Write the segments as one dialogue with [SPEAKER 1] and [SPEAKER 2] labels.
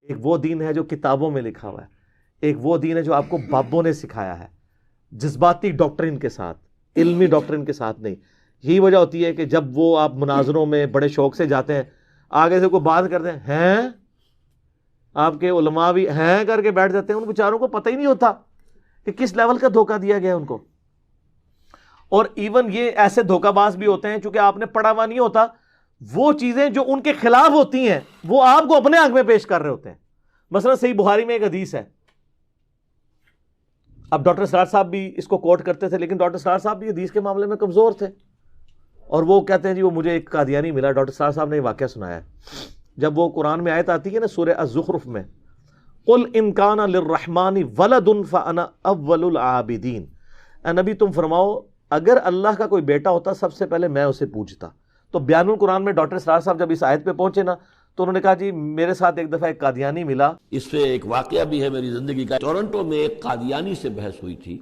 [SPEAKER 1] ایک وہ دین ہے جو کتابوں میں لکھا ہوا ہے، ایک وہ دین ہے جو آپ کو بابوں نے سکھایا ہے، جذباتی ڈاکٹرن کے ساتھ، علمی ڈاکٹرن کے ساتھ نہیں۔ یہی وجہ ہوتی ہے کہ جب وہ آپ مناظروں میں بڑے شوق سے جاتے ہیں، آگے سے کوئی بات کرتے ہیں آپ کے علماء بھی ہیں کر کے بیٹھ جاتے ہیں، ان بیچاروں کو پتہ ہی نہیں ہوتا کہ کس لیول کا دھوکہ دیا گیا ہے ان کو۔ اور ایون یہ ایسے دھوکہ باز بھی ہوتے ہیں، چونکہ آپ نے پڑھا ہوا نہیں ہوتا، وہ چیزیں جو ان کے خلاف ہوتی ہیں وہ آپ کو اپنے آنکھ میں پیش کر رہے ہوتے ہیں۔ مثلا صحیح بخاری میں ایک حدیث ہے، اب ڈاکٹر اسرار صاحب بھی اس کو کوٹ کرتے تھے، لیکن ڈاکٹر اسرار صاحب بھی حدیث کے معاملے میں کمزور تھے، اور وہ کہتے ہیں جی وہ مجھے ایک قادیانی ملا۔ ڈاکٹر اسرار صاحب نے یہ واقعہ سنایا ہے، جب وہ قرآن میں آیت آتی ہے نا سورہ الزخرف میں، قل ان کان للرحمن ولد فانا اول العابدین، اے نبی تم فرماؤ اگر اللہ کا کوئی بیٹا ہوتا سب سے پہلے میں اسے پوجتا۔ تو بیان القرآن میں ڈاکٹر اسرار صاحب جب اس آیت پہ پہنچے نا تو انہوں نے کہا جی میرے ساتھ ایک دفعہ ایک قادیانی ملا۔
[SPEAKER 2] اس سے ایک واقعہ بھی ہے میری زندگی کا۔ ٹورنٹو میں ایک قادیانی سے بحث ہوئی تھی،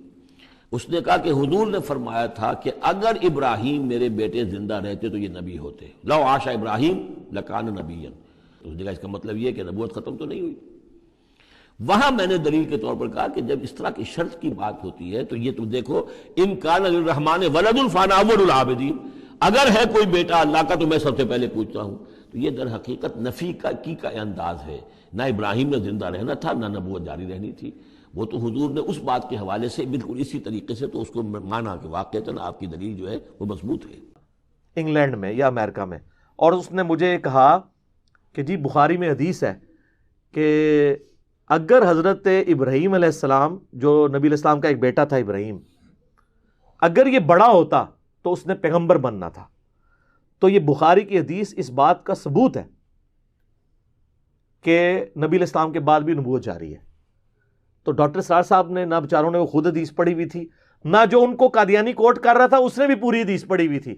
[SPEAKER 2] اس نے کہا کہ حضور نے فرمایا تھا کہ اگر ابراہیم میرے بیٹے زندہ رہتے تو یہ نبی ہوتے، لو عاش ابراہیم لکان نبیا۔ تو اس نے کہا اس کا مطلب یہ کہ نبوت ختم تو نہیں ہوئی۔ وہاں میں نے دلیل کے طور پر کہا کہ جب اس طرح کی شرط کی بات ہوتی ہے تو یہ تم دیکھو، ان کان للرحمن ولد فانا اول العابدین، اگر ہے کوئی بیٹا اللہ کا تو میں سب سے پہلے پوچھتا ہوں۔ تو یہ در حقیقت نفی کا انداز ہے، نہ ابراہیم نے زندہ رہنا تھا نہ نبوت جاری رہنی تھی۔ وہ تو حضور نے اس بات کے حوالے سے بالکل اسی طریقے سے تو اس کو مانا کہ واقعتاً آپ کی دلیل جو ہے وہ مضبوط ہے۔
[SPEAKER 1] انگلینڈ میں یا امریکہ میں، اور اس نے مجھے کہا کہ جی بخاری میں حدیث ہے کہ اگر حضرت ابراہیم علیہ السلام، جو نبی علیہ السلام کا ایک بیٹا تھا ابراہیم، اگر یہ بڑا ہوتا تو اس نے پیغمبر بننا تھا۔ تو یہ بخاری کی حدیث اس بات کا ثبوت ہے کہ نبی علیہ السلام کے بعد بھی نبوت جاری ہے۔ تو ڈاکٹر اسرار صاحب نے نہ بیچاروں نے وہ خود حدیث پڑھی ہوئی تھی، نہ جو ان کو قادیانی کوٹ کر رہا تھا اس نے بھی پوری حدیث پڑھی ہوئی تھی۔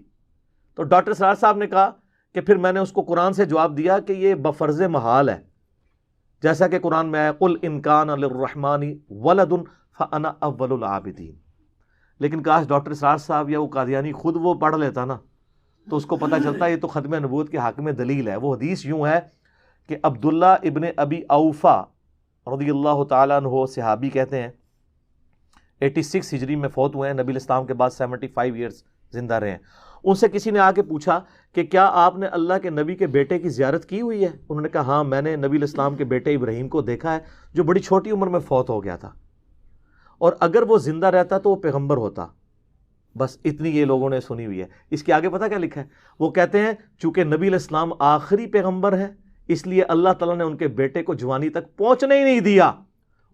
[SPEAKER 1] تو ڈاکٹر اسرار صاحب نے کہا کہ پھر میں نے اس کو قرآن سے جواب دیا کہ یہ بفرض محال ہے، جیسا کہ قرآن میں ہے قل ان کان للرحمن ولد فانا اول العابدین۔ لیکن کاش ڈاکٹر اسرار صاحب یا وہ قادیانی خود وہ پڑھ لیتا نا تو اس کو پتہ چلتا یہ تو ختم نبوت کے حق میں دلیل ہے۔ وہ حدیث یوں ہے کہ عبداللہ ابن ابی اوفا رضی اللہ تعالیٰ عنہ صحابی کہتے ہیں 86 ہجری میں فوت ہوئے ہیں، نبی علیہ السلام کے بعد 75 ایئرز زندہ رہے ہیں۔ ان سے کسی نے آ کے پوچھا کہ کیا آپ نے اللہ کے نبی کے بیٹے کی زیارت کی ہوئی ہے؟ انہوں نے کہا ہاں میں نے نبی علیہ السلام کے بیٹے ابراہیم کو دیکھا ہے جو بڑی چھوٹی عمر میں فوت ہو گیا تھا، اور اگر وہ زندہ رہتا تو وہ پیغمبر ہوتا۔ بس اتنی یہ لوگوں نے سنی ہوئی ہے۔ اس کے آگے پتہ کیا لکھا ہے؟ وہ کہتے ہیں چونکہ نبی علیہ السلام آخری پیغمبر ہے اس لیے اللہ تعالیٰ نے ان کے بیٹے کو جوانی تک پہنچنے ہی نہیں دیا،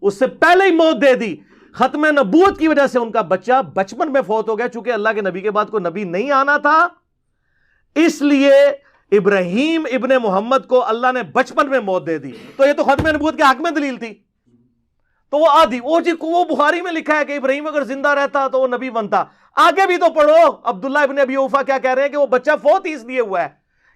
[SPEAKER 1] اس سے پہلے ہی موت دے دی۔ ختم نبوت کی وجہ سے ان کا بچہ بچپن میں فوت ہو گیا، چونکہ اللہ کے نبی کے بعد کوئی نبی نہیں آنا تھا، اس لیے ابراہیم ابن محمد کو اللہ نے بچپن میں موت دے دی۔ تو یہ تو ختم نبوت کے حق میں دلیل تھی۔ تو وہ آدھی وہ بخاری میں لکھا ہے کہ ابراہیم اگر زندہ رہتا تو وہ نبی بنتا۔ آگے بھی تو پڑھو، عبداللہ ابن ابی اوفا کیا کہہ رہے ہیں کہ وہ بچہ فوت ہی اس لیے ہوا ہے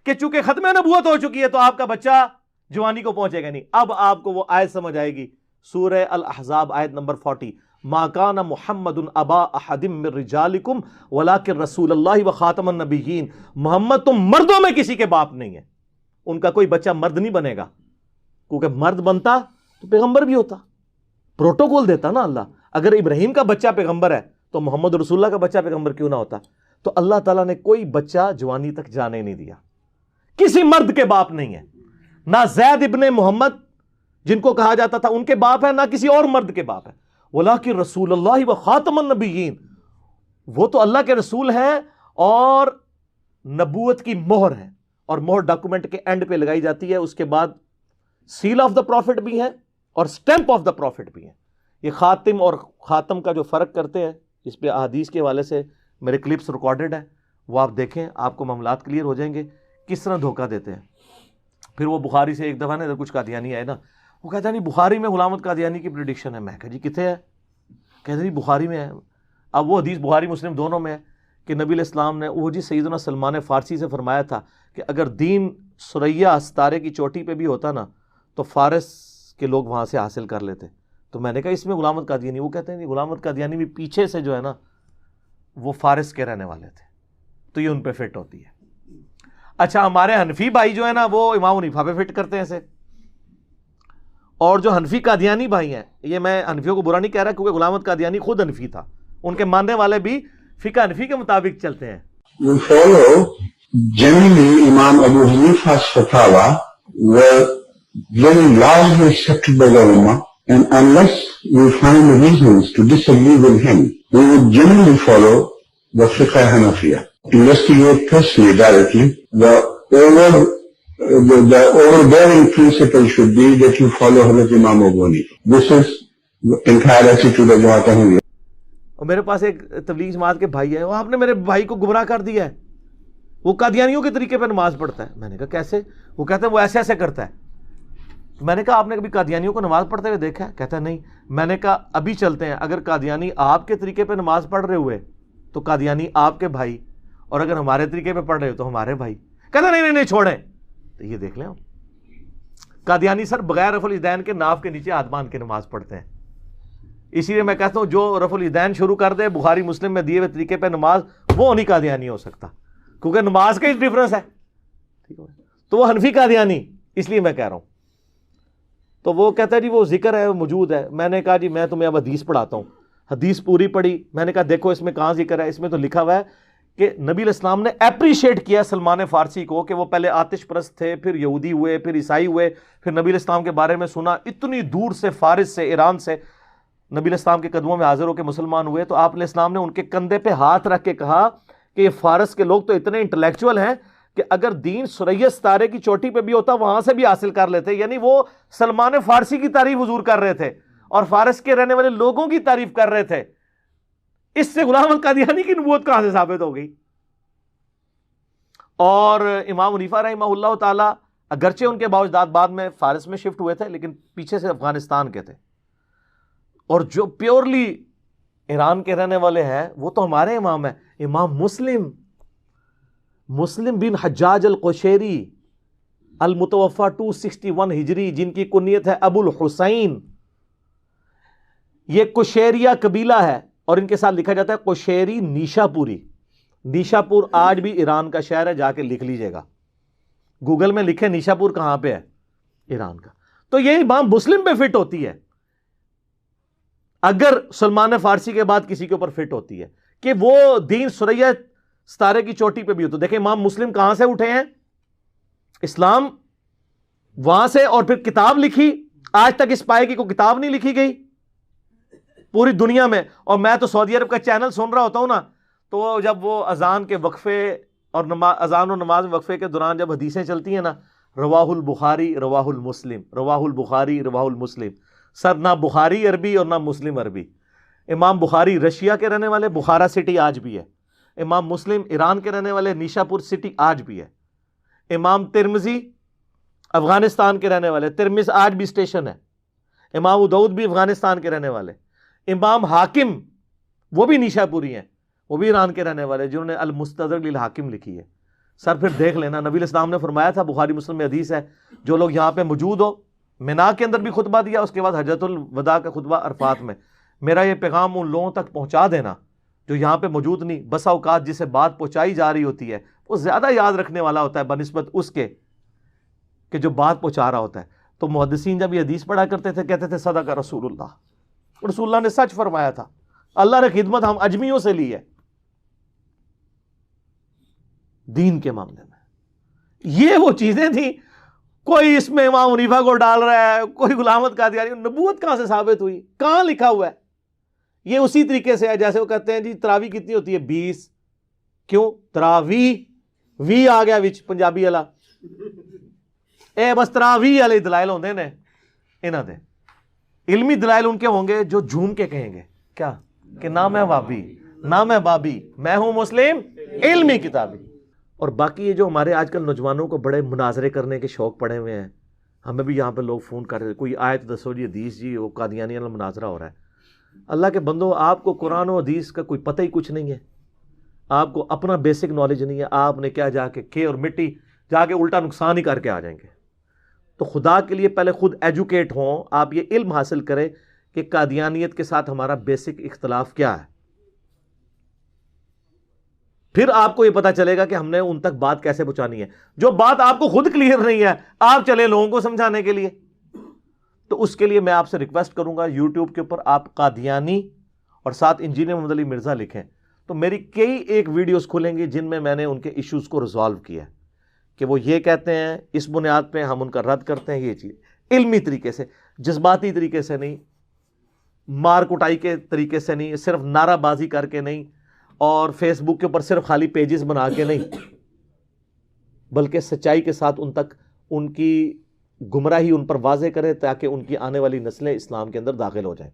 [SPEAKER 1] کہ چونکہ ختم نبوت ہو چکی ہے تو آپ کا بچہ جوانی کو پہنچے گا نہیں۔ اب آپ کو وہ آیت سمجھ آئے گی، سورہ الاحزاب آیت نمبر 40، ما کان محمد ابا احد من رجالکم ولکن رسول اللہ وخاتم النبیین۔ محمد تم مردوں میں کسی کے باپ نہیں ہے، ان کا کوئی بچہ مرد نہیں بنے گا، کیونکہ مرد بنتا تو پیغمبر بھی ہوتا، پروٹوکول دیتا نا اللہ۔ اگر ابراہیم کا بچہ پیغمبر ہے تو محمد رسول اللہ کا بچہ پیغمبر کیوں نہ ہوتا؟ تو اللہ تعالیٰ نے کوئی بچہ جوانی تک جانے نہیں دیا، کسی مرد کے باپ نہیں ہے، نہ زید ابن محمد جن کو کہا جاتا تھا ان کے باپ ہے، نہ کسی اور مرد کے باپ ہے، ولیکن رسول اللہ و خاتم النبیین، وہ تو اللہ کے رسول ہیں اور نبوت کی مہر ہے، اور مہر ڈاکومنٹ کے اینڈ پہ لگائی جاتی ہے، اس کے بعد سیل آف دا پروفٹ بھی ہے اور سٹیمپ آف دا پروفٹ بھی ہے۔ یہ خاتم اور خاتم کا جو فرق کرتے ہیں، اس پہ احادیث کے حوالے سے میرے کلپس ریکارڈڈ ہیں، وہ آپ دیکھیں، آپ کو معاملات کلیئر ہو جائیں گے کس طرح دھوکہ دیتے ہیں۔ پھر وہ بخاری سے ایک دفعہ نا کچھ قادیانی آئے نا، وہ کہتا ہے نہیں بخاری میں غلامت قادیانی کی پریڈکشن ہے۔ میں کہا جی کتنے ہے؟ کہتے نہیں بخاری میں ہے۔ اب وہ حدیث بخاری مسلم دونوں میں ہے کہ نبی علیہ السلام نے وہ جی سیدنا سلمان فارسی سے فرمایا تھا کہ اگر دین ثریا ستارے کی چوٹی پہ بھی ہوتا نا تو فارس کے لوگ وہاں سے حاصل کر لیتے۔ تو میں نے کہا اس میں غلامت قادیانی، وہ کہتے ہیں نہیں غلامت قادیانی بھی پیچھے سے جو ہے نا وہ فارس کے رہنے والے تھے، تو یہ ان پہ فٹ ہوتی ہے۔ اچھا ہمارے حنفی بھائی جو ہے نا وہ امام حنیفہ پہ فٹ کرتے ہیں اسے، اور جو حنفی قادیانی بھائی ہیں، یہ میں حنفیوں کو برا نہیں کہہ رہا کیونکہ غلام احمد قادیانی خود حنفی تھا، ان کے ماننے والے بھی فقہ حنفی کے مطابق چلتے ہیں.
[SPEAKER 3] We follow generally Imam Abu Hanifa's fatwa were very largely accepted by the Ummah, and unless we find reasons to disagree with him, we would generally follow the Fiqh Hanafiya. Investigate personally directly. The overbearing principle should be that you follow Hazrat Imam Abu Hanifa. This is the entire attitude of Jamaat Ahmadiyya.
[SPEAKER 1] اور میرے پاس ایک تبلیغ جماعت کے بھائی ہیں، وہ آپ نے میرے بھائی کو گمراہ کر دیا ہے، وہ قادیانیوں کے طریقے پہ نماز پڑھتا ہے. میں نے کہا کیسے؟ وہ کہتا ہے وہ ایسے ایسے کرتا ہے. میں نے کہا آپ نے کبھی قادیانیوں کو نماز پڑھتے ہوئے دیکھا ہے؟ کہتا ہے نہیں. میں نے کہا ابھی چلتے ہیں، اگر قادیانی آپ کے طریقے پہ نماز پڑھ رہے ہوئے تو قادیانی آپ کے بھائی، اور اگر ہمارے طریقے پہ پڑھ رہے ہو تو ہمارے بھائی. کہتا نہیں چھوڑیں. تو یہ دیکھ لیں، قادیانی سر بغیر رفع الیدین کے ناف کے نیچے ہاتھ باندھ کے نماز پڑھتے ہیں. اسی لیے میں کہتا ہوں جو رفع الیدین شروع کر دے بخاری مسلم میں دیے ہوئے طریقے پہ نماز، وہ نہیں قادیانی ہو سکتا، کیونکہ نماز کا ہی ڈفرنس ہے. تو وہ حنفی قادیانی، اس لیے میں کہہ رہا ہوں. تو وہ کہتا ہے جی وہ ذکر ہے، وہ موجود ہے. میں نے کہا جی میں تمہیں اب حدیث پڑھاتا ہوں. حدیث پوری پڑھی. میں نے کہا دیکھو اس میں کہاں ذکر ہے؟ اس میں تو لکھا ہوا ہے کہ نبی علیہ السلام نے اپریشیٹ کیا سلمان فارسی کو کہ وہ پہلے آتش پرست تھے، پھر یہودی ہوئے، پھر عیسائی ہوئے، پھر نبی علیہ السلام کے بارے میں سنا، اتنی دور سے فارس سے، ایران سے نبی علیہ السلام کے قدموں میں حاضر ہو کے مسلمان ہوئے. تو آپ علیہ السلام نے ان کے کندھے پہ ہاتھ رکھ کے کہا کہ یہ فارس کے لوگ تو اتنے انٹلیکچوئل ہیں کہ اگر دین سریا ستارے کی چوٹی پہ بھی ہوتا وہاں سے بھی حاصل کر لیتے. یعنی وہ سلمان فارسی کی تعریف حضور کر رہے تھے اور فارس کے رہنے والے لوگوں کی تعریف کر رہے تھے. اس سے غلام احمد قادیانی کی نبوت کہاں سے ثابت ہو گئی؟ اور امام حنیفہ رحمہ اللہ تعالی اگرچہ ان کے باوجداد بعد میں فارس میں شفٹ ہوئے تھے، لیکن پیچھے سے افغانستان کے تھے. اور جو پیورلی ایران کے رہنے والے ہیں وہ تو ہمارے امام ہیں، امام مسلم بن حجاج القشیری المتوفا 261 ہجری، جن کی کنیت ہے ابو الحسین. یہ قشیریہ قبیلہ ہے اور ان کے ساتھ لکھا جاتا ہے قشیری نیشا پوری. نیشا پور آج بھی ایران کا شہر ہے، جا کے لکھ لیجئے گا، گوگل میں لکھے نیشا پور کہاں پہ ہے، ایران کا. تو یہ امام مسلم پہ فٹ ہوتی ہے اگر سلمان فارسی کے بعد کسی کے اوپر فٹ ہوتی ہے کہ وہ دین سریا ستارے کی چوٹی پہ بھی ہو. تو دیکھیں امام مسلم کہاں سے اٹھے ہیں؟ اسلام وہاں سے، اور پھر کتاب لکھی. آج تک اس پائے کی کوئی کتاب نہیں لکھی گئی پوری دنیا میں. اور میں تو سعودی عرب کا چینل سن رہا ہوتا ہوں نا، تو جب وہ اذان کے وقفے اور اذان و نماز وقفے کے دوران جب حدیثیں چلتی ہیں نا، رواہ البخاری رواہ المسلم، رواہ البخاری رواہ المسلم. سر نہ بخاری عربی اور نہ مسلم عربی. امام بخاری رشیا کے رہنے والے، بخارا سٹی آج بھی ہے. امام مسلم ایران کے رہنے والے، نیشا پور سٹی آج بھی ہے. امام ترمذی افغانستان کے رہنے والے، ترمذ آج بھی اسٹیشن ہے. امام ابو داؤد بھی افغانستان کے رہنے والے. امام حاکم وہ بھی نیشا پوری ہیں، وہ بھی ایران کے رہنے والے، جنہوں نے المستدرک للحاکم لکھی ہے. سر پھر دیکھ لینا، نبی علیہ السلام نے فرمایا تھا، بخاری مسلم میں حدیث ہے، جو لوگ یہاں پہ موجود ہو، منا کے اندر بھی خطبہ دیا، اس کے بعد حجۃ الوداع کا خطبہ عرفات میں، میرا یہ پیغام ان لوگوں تک پہنچا دینا جو یہاں پہ موجود نہیں. بسا اوقات جسے بات پہنچائی جا رہی ہوتی ہے وہ زیادہ یاد رکھنے والا ہوتا ہے بنسبت اس کے کہ جو بات پہنچا رہا ہوتا ہے. تو محدثین جب یہ حدیث پڑھا کرتے تھے کہتے تھے صدق رسول اللہ، رسول اللہ نے سچ فرمایا تھا. اللہ نے خدمت ہم اجمیوں سے لی ہے دین کے معاملے میں. یہ وہ چیزیں تھیں. کوئی اس میں امام حنیفہ کو ڈال رہا ہے، کوئی غلام احمد قادیانی. نبوت کہاں سے ثابت ہوئی؟ کہاں لکھا ہوا ہے؟ یہ اسی طریقے سے ہے جیسے وہ کہتے ہیں جی تراویح کتنی ہوتی ہے؟ 20. کیوں تراویح؟ وی آ گیا وچ پنجابی والا، اے بس تراویح والے دلائل ہوندے نے انہاں دے. علمی دلائل ان کے ہوں گے جو جھوم کے کہیں گے کیا کہ نہ میں وابی نہ میں بابی، میں ہوں مسلم علمی کتابی. اور باقی یہ جو ہمارے آج کل نوجوانوں کو بڑے مناظرے کرنے کے شوق پڑے ہوئے ہیں، ہمیں بھی یہاں پہ لوگ فون کر رہے ہیں، کوئی آیت دسو جی حدیث جی، وہ قادیانی والا مناظرہ ہو رہا ہے. اللہ کے بندو، آپ کو قرآن و حدیث کا کوئی پتہ ہی کچھ نہیں ہے، آپ کو اپنا بیسک نالج نہیں ہے. آپ نے کیا جا کے کھے اور مٹی جا کے الٹا نقصان ہی کر کے آ جائیں گے. تو خدا کے لیے پہلے خود ایجوکیٹ ہوں، آپ یہ علم حاصل کریں کہ قادیانیت کے ساتھ ہمارا بیسک اختلاف کیا ہے. پھر آپ کو یہ پتا چلے گا کہ ہم نے ان تک بات کیسے پہنچانی ہے. جو بات آپ کو خود کلیئر نہیں ہے، آپ چلے لوگوں کو سمجھانے کے لیے. تو اس کے لیے میں آپ سے ریکویسٹ کروں گا یوٹیوب کے اوپر آپ قادیانی اور ساتھ انجینئر محمد علی مرزا لکھیں تو میری کئی ایک ویڈیوز کھلیں گی جن میں نے ان کے ایشوز کو ریزالو کیا ہے کہ وہ یہ کہتے ہیں اس بنیاد پہ ہم ان کا رد کرتے ہیں. یہ چیز علمی طریقے سے، جذباتی طریقے سے نہیں، مار کٹائی کے طریقے سے نہیں، صرف نعرہ بازی کر کے نہیں، اور فیس بک کے اوپر صرف خالی پیجز بنا کے نہیں، بلکہ سچائی کے ساتھ ان تک ان کی گمراہی ان پر واضح کرے تاکہ ان کی آنے والی نسلیں اسلام کے اندر داخل ہو جائیں.